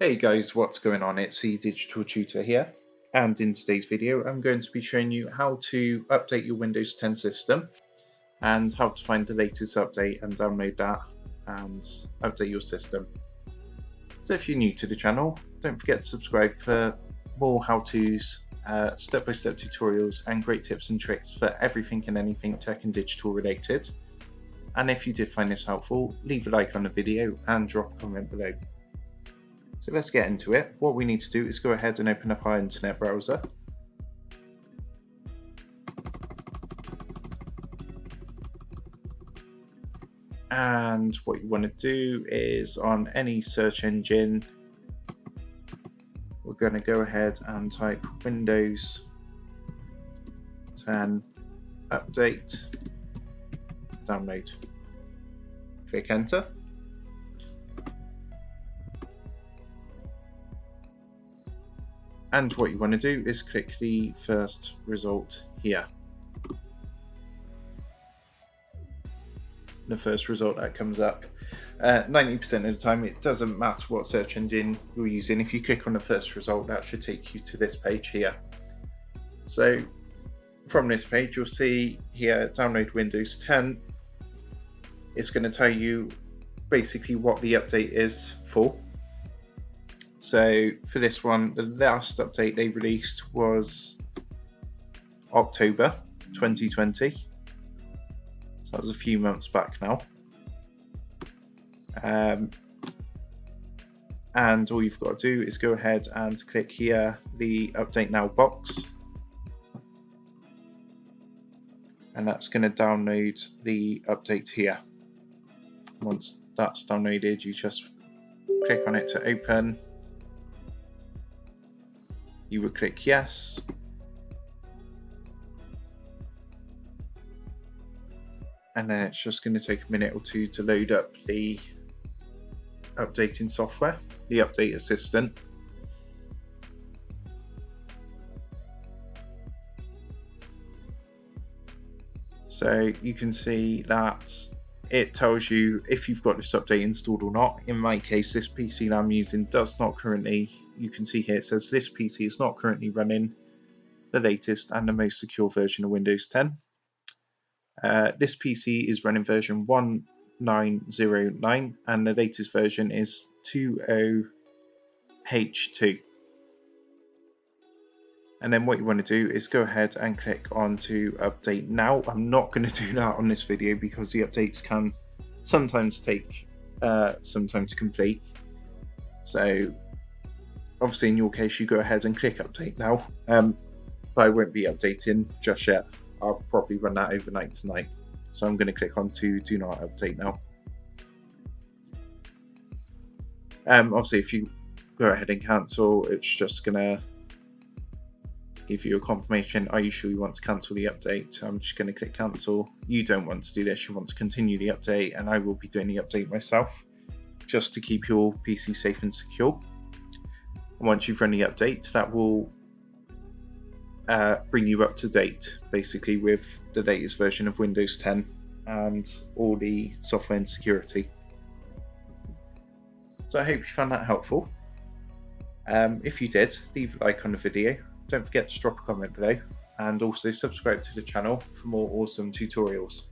Hey guys, what's going on? It's the Digital Tutor here, and in today's video I'm going to be showing you how to update your Windows 10 system and how to find the latest update and download that and update your system. So if you're new to the channel, don't forget to subscribe for more how-tos, step-by-step tutorials and great tips and tricks for everything and anything tech and digital related. And if you did find this helpful, leave a like on the video and drop a comment below. So let's get into it. What we need to do is go ahead and open up our internet browser. And what you want to do is on any search engine, we're going to go ahead and type Windows 10 update, download. Click enter. And what you want to do is click the first result here. The first result that comes up, 90% of the time it doesn't matter what search engine you're using. If you click on the first result, that should take you to this page here. So from this page you'll see here download Windows 10. It's going to tell you basically what the update is for. So for this one, the last update they released was October 2020. So that was a few months back now. And all you've got to do is go ahead and click here, the Update Now box. And that's going to download the update here. Once that's downloaded, you just click on it to open. You would click yes, and then it's just going to take a minute or two to load up the updating software, the update assistant. So you can see that it tells you if you've got this update installed or not. In my case, this PC that I'm using does not currently. You can see here it says this PC is not currently running the latest and the most secure version of Windows 10. This PC is running version 1909 and the latest version is 20H2. And then what you want to do is go ahead and click on to update now. I'm not going to do that on this video because the updates can sometimes take some time to complete. So obviously in your case you go ahead and click update now, but I won't be updating just yet. I'll probably run that overnight tonight. So I'm going to click on to do not update now. Obviously if you go ahead and cancel, it's just going to give you a confirmation. Are you sure you want to cancel the update? I'm just going to click cancel. You don't want to do this, you want to continue the update, and I will be doing the update myself just to keep your PC safe and secure. And once you've run the update, that will bring you up to date basically with the latest version of Windows 10 and all the software and security. So I hope you found that helpful. If you did, leave a like on the video. Don't forget to drop a comment below and also subscribe to the channel for more awesome tutorials.